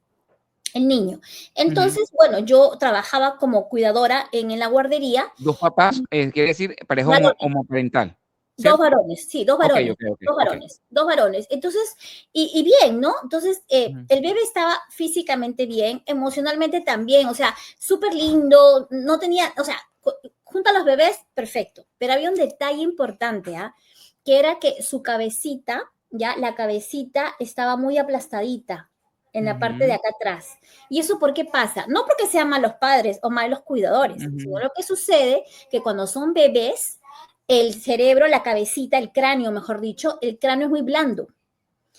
el niño. Entonces, bueno, yo trabajaba como cuidadora en la guardería. Dos papás, quiere decir pareja Varones, homoparental, 2 ¿cierto? varones, sí, 2 Ok, varones, ok, ok, 2 ok. varones, 2 varones. Entonces, y bien, ¿no? Entonces, Ujú. el bebé estaba físicamente bien, emocionalmente también, o sea, súper lindo, no tenía, o sea, junto a los bebés, perfecto. Pero había un detalle importante, ¿ah? Que era que su cabecita, ya, la cabecita estaba muy aplastadita en la parte de Ujú, acá atrás. ¿Y eso por qué pasa? No porque sean malos padres o malos cuidadores, sino ujú, lo que sucede que cuando son bebés, el cerebro, la cabecita, el cráneo, mejor dicho, el cráneo es muy blando.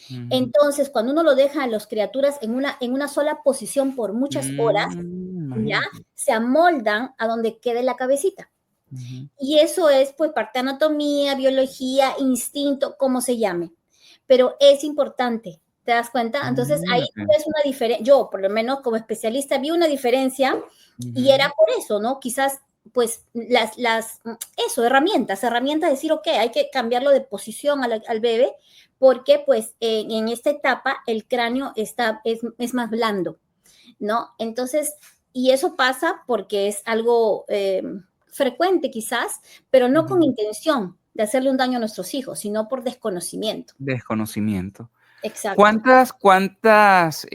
ujú. Entonces, cuando uno lo deja a las criaturas en una sola posición por muchas horas, ya Imagínate. se amoldan a donde quede la cabecita. Ujú. Y eso es, pues, parte de anatomía, biología, instinto, como se llame. Pero es importante, ¿te das cuenta? Entonces, ahí Imagínate. tú ves una diferencia. Yo, por lo menos como especialista, vi una diferencia y Ujú, era por eso, ¿no? Quizás, pues, eso, herramientas, decir, ok, hay que cambiarlo de posición al bebé, porque, pues, en esta etapa el cráneo es más blando, ¿no? Entonces, y eso pasa porque es algo frecuente quizás, pero no con ujú. intención de hacerle un daño a nuestros hijos, sino por desconocimiento. Desconocimiento. Exacto. ¿Cuántas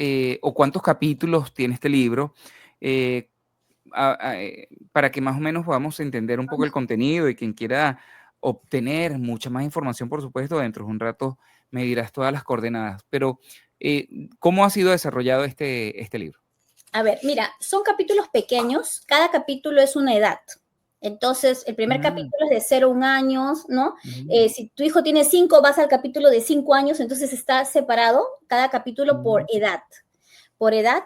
o cuántos capítulos tiene este libro? Eh, para que más o menos podamos entender un poco el contenido y quien quiera obtener mucha más información, por supuesto, dentro de un rato me dirás todas las coordenadas. Pero, ¿cómo ha sido desarrollado este libro? A ver, mira, son capítulos pequeños, cada capítulo es una edad. Entonces, el primer Mm, capítulo es de 0 a 1 año, ¿no? ujú, Si tu hijo tiene 5, vas al capítulo de 5 años, entonces está separado cada capítulo por ujú, edad. Por edad,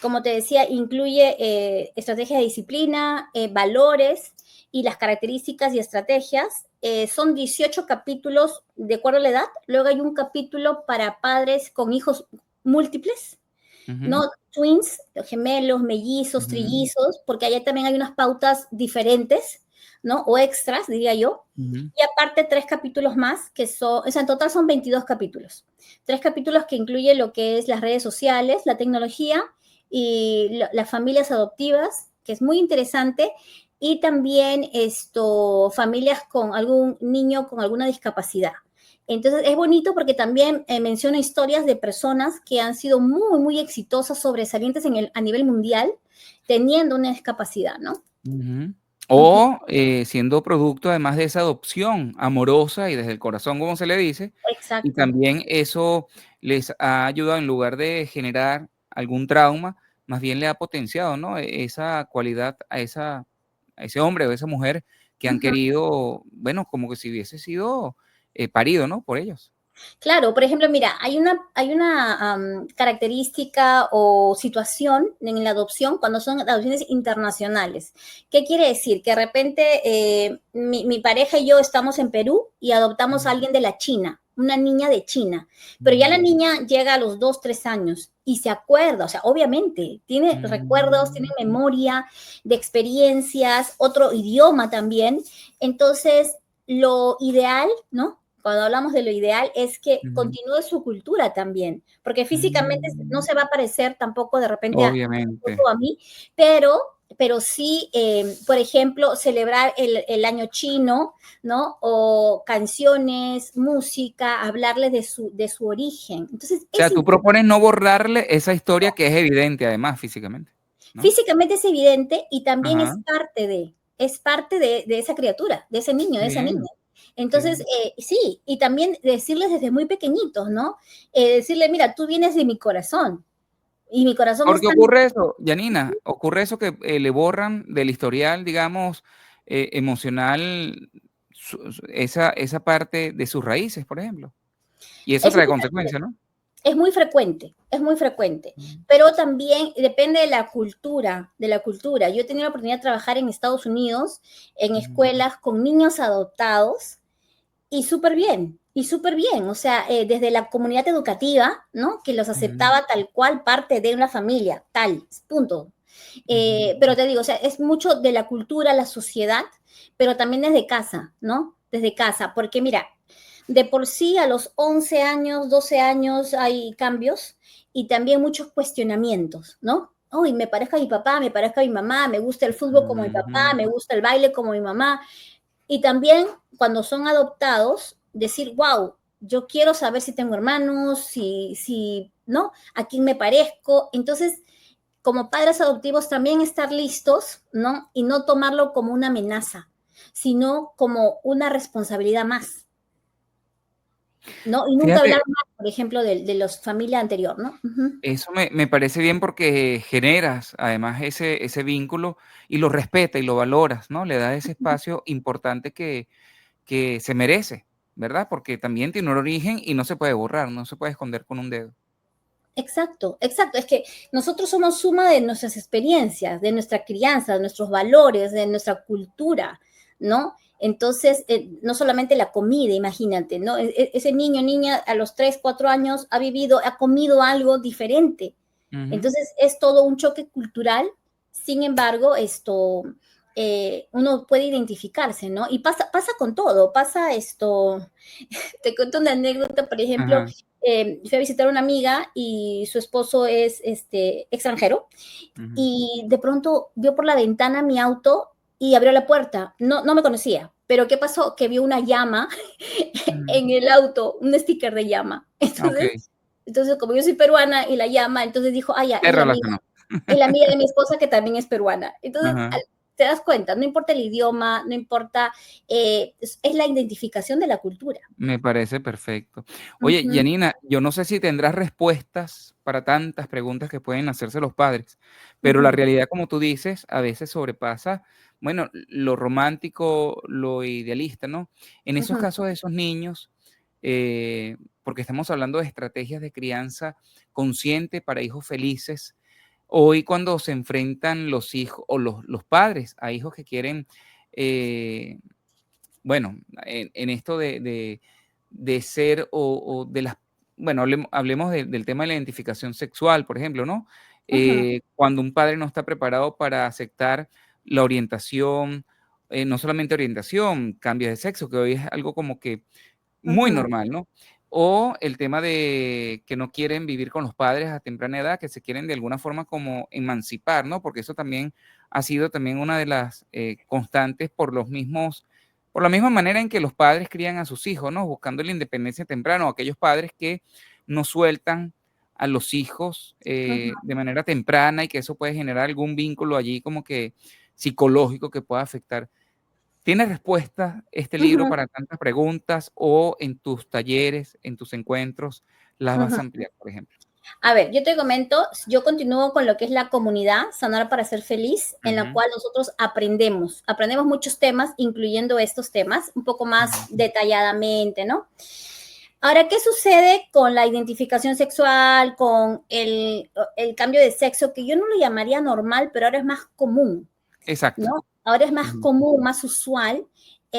como te decía, incluye estrategia de disciplina, valores y las características y estrategias. Son 18 capítulos de acuerdo a la edad. Luego hay un capítulo para padres con hijos múltiples, ujú, ¿no? Twins, gemelos, mellizos, ujú, trillizos, porque allá también hay unas pautas diferentes, ¿no? O extras, diría yo. ujú. Y aparte 3 capítulos más, que son, o sea, en total son 22 capítulos. 3 capítulos que incluyen lo que es las redes sociales, la tecnología y las familias adoptivas, que es muy interesante, y también familias con algún niño con alguna discapacidad. Entonces es bonito porque también menciona historias de personas que han sido muy, muy exitosas, sobresalientes a nivel mundial, teniendo una discapacidad, ¿no? Ujú. Ujú. O siendo producto además de esa adopción amorosa y desde el corazón, como se le dice, y Exacto. también eso les ha ayudado en lugar de generar algún trauma, más bien le ha potenciado, ¿no? Esa cualidad a ese hombre o esa mujer que han Ujú. querido, bueno, como que si hubiese sido parido, ¿no? Por ellos. Claro, por ejemplo, mira, hay una característica o situación en la adopción cuando son adopciones internacionales. ¿Qué quiere decir? Que de repente mi pareja y yo estamos en Perú y adoptamos a Ujú. alguien de la China, una niña de China, pero ya la Mm, niña llega a los 2, 3 años y se acuerda, o sea, obviamente, tiene recuerdos, tiene mm, memoria de experiencias, otro idioma también. Entonces, lo ideal, ¿no? Cuando hablamos de lo ideal, es que ujú, continúe su cultura también, porque físicamente no mm. se va a parecer tampoco de repente Obviamente. a mí, pero sí, por ejemplo, celebrar el año chino, ¿no? O canciones, música, hablarles de su origen. Entonces, O sea, tú propones no borrarle esa historia que es evidente además físicamente, ¿no? físicamente es evidente y también Ajá. es parte de. es parte de esa criatura, de ese niño, de esa niña. Bien, Entonces, sí. sí, y también decirles desde muy pequeñitos, ¿no? Decirle, mira, tú vienes de mi corazón y mi corazón es Porque tan... ocurre eso, Yanina, ocurre eso que, le borran del historial, digamos, emocional, esa parte de sus raíces, por ejemplo, y eso Es trae muy, consecuencias, ¿no? es muy frecuente, Mm, pero también depende de la cultura. Yo he tenido la oportunidad de trabajar en Estados Unidos, en ujú, escuelas con niños adoptados, y súper bien, o sea, desde la comunidad educativa, ¿no? Que los ujú, aceptaba tal cual parte de una familia, tal, punto. ujú, Pero te digo, o sea, es mucho de la cultura, la sociedad, pero también desde casa, ¿no? Desde casa, porque mira, de por sí a los 11 años, 12 años hay cambios y también muchos cuestionamientos, ¿no? Uy, me parezco a mi papá, me parezco a mi mamá, me gusta el fútbol como mi papá, ujú. me gusta el baile como mi mamá. Y también cuando son adoptados, decir, wow, yo quiero saber si tengo hermanos, si, ¿no? A quién me parezco. Entonces, como padres adoptivos también estar listos, ¿no? Y no tomarlo como una amenaza, sino como una responsabilidad más, ¿no? Y nunca Fíjate, hablar más, por ejemplo, de los familia anterior, ¿no? Ujú, eso me parece bien porque generas además ese vínculo y lo respeta y lo valoras, ¿no? Le das ese ujú. espacio importante que se merece, ¿verdad? Porque también tiene un origen y no se puede borrar, no se puede esconder con un dedo. Exacto, exacto. Es que nosotros somos suma de nuestras experiencias, de nuestra crianza, de nuestros valores, de nuestra cultura, ¿no? Entonces, no solamente la comida, imagínate, ¿no? Ese niño, niña, a los 3, 4 años ha vivido, ha comido algo diferente. Ujú. Entonces, es todo un choque cultural. Sin embargo, uno puede identificarse, ¿no? Y pasa con todo, pasa esto. Te cuento una anécdota, por ejemplo, Ajá, fui a visitar a una amiga y su esposo es extranjero ujú, y de pronto vio por la ventana mi auto y abrió la puerta. No, no me conocía, pero ¿qué pasó? Que vio una llama ujú. en el auto, un sticker de llama. Okey, Entonces, como yo soy peruana y la llama, entonces dijo, ah, ya, se relacionó. es la amiga de mi esposa que también es peruana. Entonces, Ajá, te das cuenta, no importa el idioma, no importa, es la identificación de la cultura. me parece perfecto. Oye, Ujú, Yanina, yo no sé si tendrás respuestas para tantas preguntas que pueden hacerse los padres, pero la ujú, realidad, como tú dices, a veces sobrepasa, bueno, lo romántico, lo idealista, ¿no? En esos ujú, casos de esos niños, porque estamos hablando de estrategias de crianza consciente para hijos felices. Hoy cuando se enfrentan los hijos o los padres a hijos que quieren, bueno, en esto de ser o de las, bueno, hablemos del tema de la identificación sexual, por ejemplo, ¿no? ujú, Cuando un padre no está preparado para aceptar la orientación, no solamente orientación, cambio de sexo, que hoy es algo como que muy ujú, normal, ¿no? O el tema de que no quieren vivir con los padres a temprana edad, que se quieren de alguna forma como emancipar, ¿no? Porque eso también ha sido también una de las, constantes por la misma manera en que los padres crían a sus hijos, ¿no? Buscando la independencia temprano, aquellos padres que no sueltan a los hijos, ujú, de manera temprana y que eso puede generar algún vínculo allí como que psicológico que pueda afectar. ¿Tiene respuesta este libro ujú, para tantas preguntas o en tus talleres, en tus encuentros, las vas ujú. a ampliar, por ejemplo? A ver, yo te comento, yo continúo con lo que es la comunidad Sanar para ser feliz, en la Ujú, cual nosotros aprendemos muchos temas, incluyendo estos temas, un poco más ujú, detalladamente, ¿no? Ahora, ¿qué sucede con la identificación sexual, con el cambio de sexo, que yo no lo llamaría normal, pero ahora es más común, exacto. ¿no? Ahora es más Ujú, común, más usual.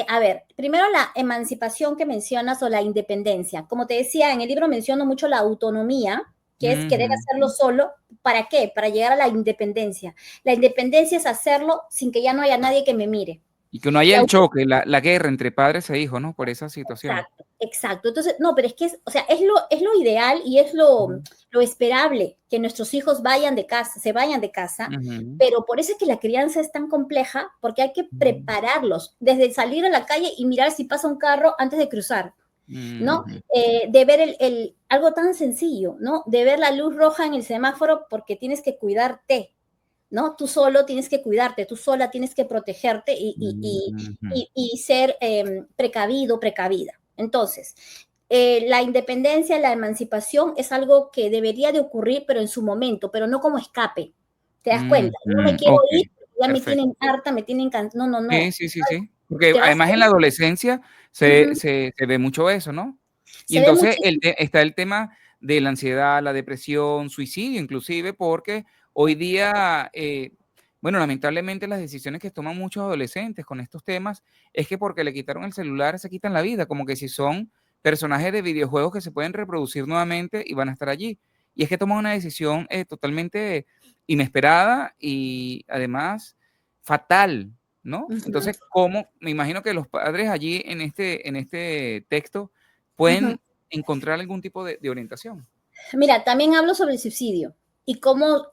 A ver, primero la emancipación que mencionas o la independencia. Como te decía, en el libro menciono mucho la autonomía, que es querer ujú. hacerlo solo. ¿Para qué? Para llegar a la independencia. La independencia es hacerlo sin que ya no haya nadie que me mire. Y que no haya La el choque, la guerra entre padres e hijos, ¿no? Por esa situación. Exacto, exacto. Entonces, no, pero es que o sea, es lo ideal y es lo esperable que nuestros hijos vayan de casa, se vayan de casa, Ujú, pero por eso es que la crianza es tan compleja, porque hay que ujú, prepararlos, desde salir a la calle y mirar si pasa un carro antes de cruzar, ¿no? ujú, De ver algo tan sencillo, ¿no? De ver la luz roja en el semáforo porque tienes que cuidarte, ¿no? Tú solo tienes que cuidarte, tú sola tienes que protegerte Ujú. y ser precavido, precavida. Entonces, la independencia, la emancipación es algo que debería de ocurrir, pero en su momento, pero no como escape. ¿Te das cuenta? No me quiero Ok, ir, ya me perfecto. tienen harta, me tienen cansada. No, no, Sí, no. sí, sí, sí. Porque Te vas además a en ir. la adolescencia Ujú. se ve mucho eso, ¿no? Y Se ve entonces muchísimo. está el tema de la ansiedad, la depresión, suicidio inclusive, porque hoy día, bueno, lamentablemente las decisiones que toman muchos adolescentes con estos temas es que porque le quitaron el celular se quitan la vida, como que si son personajes de videojuegos que se pueden reproducir nuevamente y van a estar allí. Y es que toman una decisión totalmente inesperada y además fatal, ¿no? Ujú, Entonces, ¿cómo? Me imagino que los padres allí en este texto ujú. pueden encontrar algún tipo de orientación. Mira, también hablo sobre el suicidio y cómo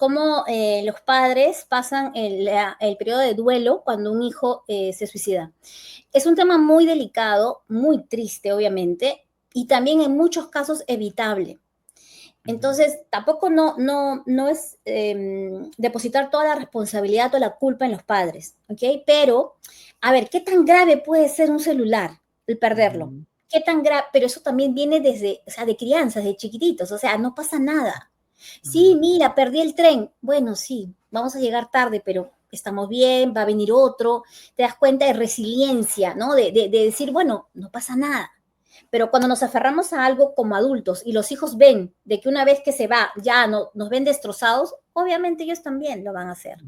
los padres pasan el periodo de duelo cuando un hijo se suicida. Es un tema muy delicado, muy triste, obviamente, y también en muchos casos evitable. Ujú, Entonces, tampoco no es depositar toda la responsabilidad o la culpa en los padres, ¿ok? Pero, a ver, ¿qué tan grave puede ser un celular, el perderlo? ujú, ¿Qué tan grave? Pero eso también viene desde, o sea, de crianzas, de chiquititos, o sea, no pasa nada. ujú, Sí, mira, perdí el tren. Bueno, sí, vamos a llegar tarde, pero estamos bien, va a venir otro. Te das cuenta de resiliencia, ¿no? De decir, bueno, no pasa nada. Pero cuando nos aferramos a algo como adultos y los hijos ven de que una vez que se va ya no, nos ven destrozados, obviamente ellos también lo van a hacer.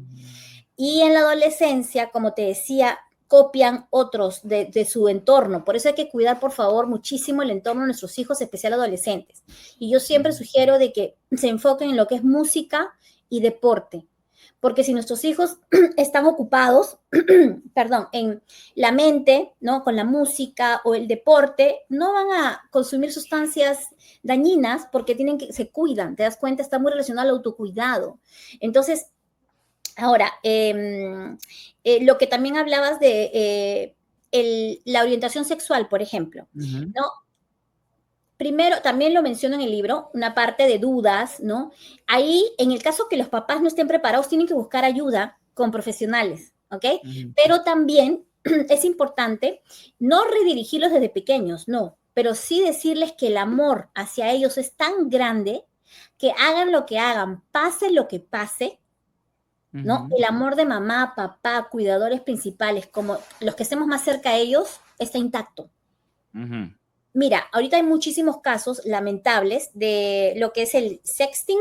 Y en la adolescencia, como te decía, copian otros de su entorno. Por eso hay que cuidar, por favor, muchísimo el entorno de nuestros hijos, especial adolescentes. Y yo siempre ujú, sugiero de que se enfoquen en lo que es música y deporte. Porque si nuestros hijos están ocupados, perdón, en la mente, ¿no? Con la música o el deporte, no van a consumir sustancias dañinas porque se cuidan, te das cuenta, está muy relacionado al autocuidado. Entonces, ahora, lo que también hablabas de la orientación sexual, por ejemplo, ujú. ¿no? Primero, también lo menciono en el libro, una parte de dudas, ¿no? Ahí, en el caso que los papás no estén preparados, tienen que buscar ayuda con profesionales, ¿ok? Ujú, Pero también es importante no redirigirlos desde pequeños, no, pero sí decirles que el amor hacia ellos es tan grande que hagan lo que hagan, pase lo que pase, ¿no? ujú, El amor de mamá, papá, cuidadores principales, como los que estemos más cerca a ellos, está intacto. ujú. Mira, ahorita hay muchísimos casos lamentables de lo que es el sexting,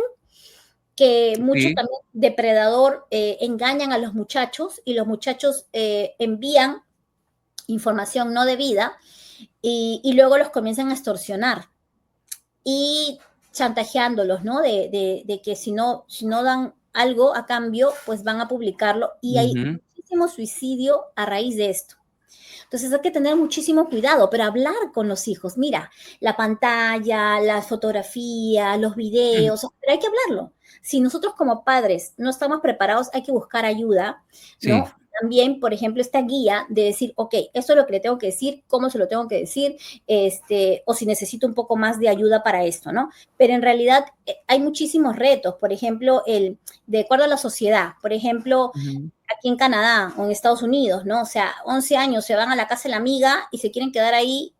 que mucho Sí. también depredador engañan a los muchachos y los muchachos envían información no debida y luego los comienzan a extorsionar y chantajeándolos, ¿no? De que si no dan algo a cambio, pues van a publicarlo y hay Ujú, muchísimo suicidio a raíz de esto. Entonces hay que tener muchísimo cuidado, pero hablar con los hijos. Mira, la pantalla, la fotografía, los ujú. videos, pero hay que hablarlo. Si nosotros como padres no estamos preparados, hay que buscar ayuda, Sí. ¿no? También, por ejemplo, esta guía de decir, ok, esto es lo que le tengo que decir, cómo se lo tengo que decir, o si necesito un poco más de ayuda para esto, ¿no? Pero en realidad hay muchísimos retos, por ejemplo, de acuerdo a la sociedad, por ejemplo, Ujú, aquí en Canadá o en Estados Unidos, ¿no? O sea, 11 años se van a la casa de la amiga y se quieren quedar ahí,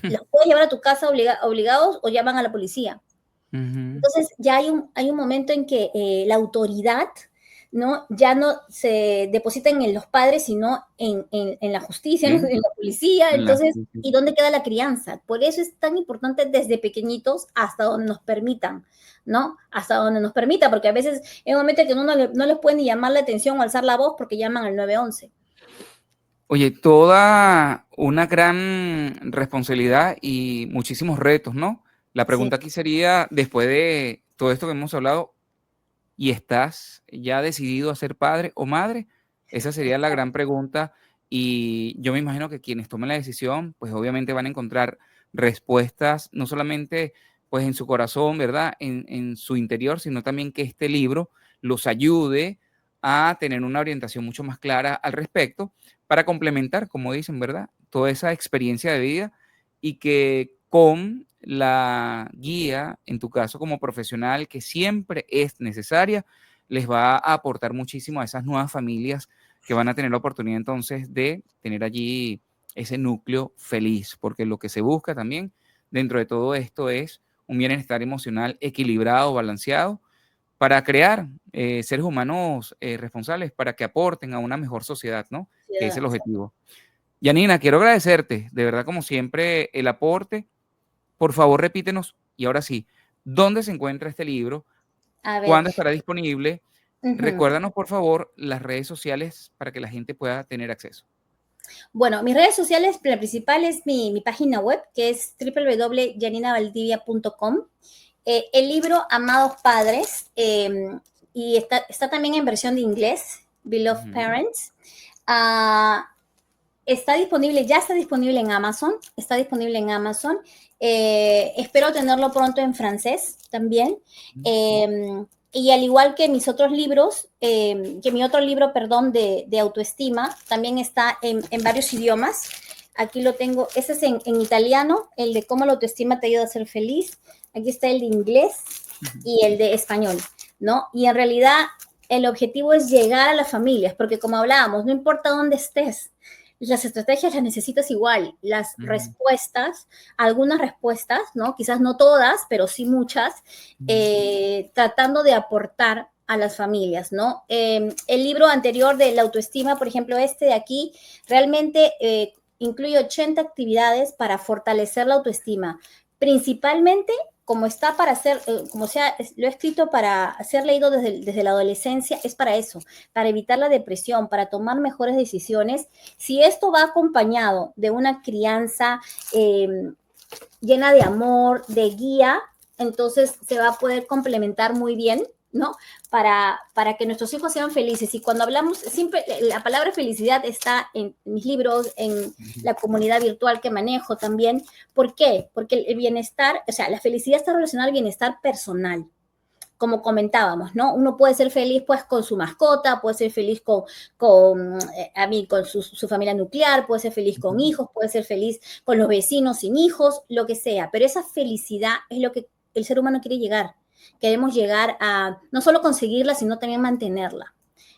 los puedes llevar a tu casa obligados o llaman a la policía. ujú. Entonces, ya hay un momento en que la autoridad, ¿no? Ya no se deposita en los padres, sino en la justicia, Sí, en la policía. en la Entonces, sí, sí. ¿y dónde queda la crianza? Por eso es tan importante desde pequeñitos hasta donde nos permitan, ¿no? Hasta donde nos permita, porque a veces hay un momento en que uno no les puede ni llamar la atención o alzar la voz porque llaman al 911. Oye, toda una gran responsabilidad y muchísimos retos, ¿no? La Sí. pregunta aquí sería, después de todo esto que hemos hablado, ¿y estás ya decidido a ser padre o madre? Esa sería la gran pregunta y yo me imagino que quienes tomen la decisión, pues obviamente van a encontrar respuestas, no solamente pues en su corazón, ¿verdad? En su interior, sino también que este libro los ayude a tener una orientación mucho más clara al respecto para complementar, como dicen, ¿verdad? Toda esa experiencia de vida y que con la guía, en tu caso como profesional, que siempre es necesaria, les va a aportar muchísimo a esas nuevas familias que van a tener la oportunidad entonces de tener allí ese núcleo feliz, porque lo que se busca también dentro de todo esto es un bienestar emocional equilibrado, balanceado, para crear seres humanos responsables, para que aporten a una mejor sociedad, ¿no? Que es el objetivo. Yanina, quiero agradecerte, de verdad, como siempre, el aporte. Por favor, repítenos, y ahora sí, ¿dónde se encuentra este libro? A ver, ¿Cuándo estará disponible? ujú. Recuérdanos, por favor, las redes sociales para que la gente pueda tener acceso. Bueno, mis redes sociales, la principal es mi página web, que es www.janinavaldivia.com. El libro Amados Padres, y está también en versión de inglés, Beloved Ujú. Parents. Ah, está disponible, ya está disponible en Amazon, está disponible en Amazon. Espero tenerlo pronto en francés también. Y al igual que mis otros libros, que mi otro libro, perdón, de autoestima, también está en varios idiomas. Aquí lo tengo, ese es en italiano, el de cómo la autoestima te ayuda a ser feliz. Aquí está el de inglés y el de español, ¿no? Y en realidad el objetivo es llegar a las familias, porque como hablábamos, no importa dónde estés, las estrategias las necesitas igual, las Ujú. respuestas, algunas respuestas, ¿no? Quizás no todas, pero sí muchas, tratando de aportar a las familias, ¿no? El libro anterior de la autoestima, por ejemplo, este de aquí, realmente incluye 80 actividades para fortalecer la autoestima, principalmente como está para ser, como sea, lo he escrito para ser leído desde la adolescencia, es para eso, para evitar la depresión, para tomar mejores decisiones. Si esto va acompañado de una crianza llena de amor, de guía, entonces se va a poder complementar muy bien, ¿no? Para que nuestros hijos sean felices. Y cuando hablamos, siempre la palabra felicidad está en mis libros, en la comunidad virtual que manejo también. ¿Por qué? Porque el bienestar, o sea, la felicidad está relacionada al bienestar personal, como comentábamos, ¿no? Uno puede ser feliz pues con su mascota, puede ser feliz con su familia nuclear, puede ser feliz con hijos, puede ser feliz con los vecinos sin hijos, lo que sea, pero esa felicidad es lo que el ser humano quiere llegar. Queremos llegar a no solo conseguirla, sino también mantenerla.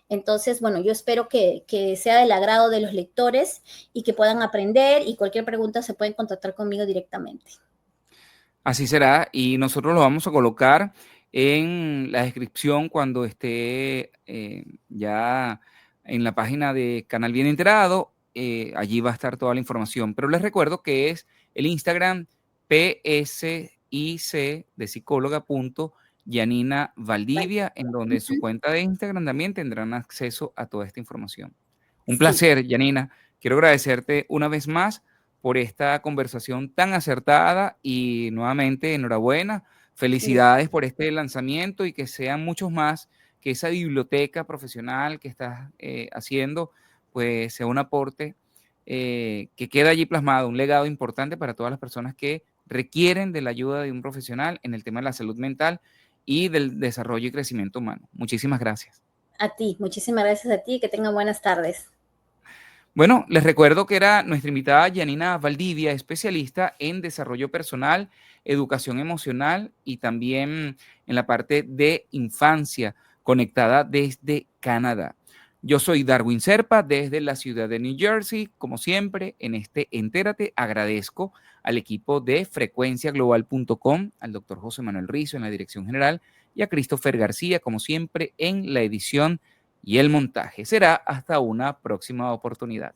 Entonces, bueno, yo espero que sea del agrado de los lectores y que puedan aprender, y cualquier pregunta se pueden contactar conmigo directamente. Así será, y nosotros lo vamos a colocar en la descripción cuando esté ya en la página de Canal Bien Enterado. Allí va a estar toda la información. Pero les recuerdo que es el Instagram PSIC de psicóloga punto Yanina Bueno, Valdivia, en donde su cuenta de Instagram también tendrán acceso a toda esta información. Un sí, placer, Yanina. Quiero agradecerte una vez más por esta conversación tan acertada y nuevamente enhorabuena. Felicidades por este lanzamiento y que sean muchos más, que esa biblioteca profesional que estás haciendo, pues sea un aporte que queda allí plasmado, un legado importante para todas las personas que requieren de la ayuda de un profesional en el tema de la salud mental y del desarrollo y crecimiento humano. Muchísimas gracias. a ti, muchísimas gracias a ti, que tengan buenas tardes. Bueno, les recuerdo que era nuestra invitada Yanina Valdivia, especialista en desarrollo personal, educación emocional y también en la parte de infancia, conectada desde Canadá. Yo soy Darwin Serpa desde la ciudad de New Jersey. Como siempre, en este Entérate agradezco al equipo de frecuenciaglobal.com, al doctor José Manuel Rizo en la dirección general y a Christopher García, como siempre, en la edición y el montaje. Será hasta una próxima oportunidad.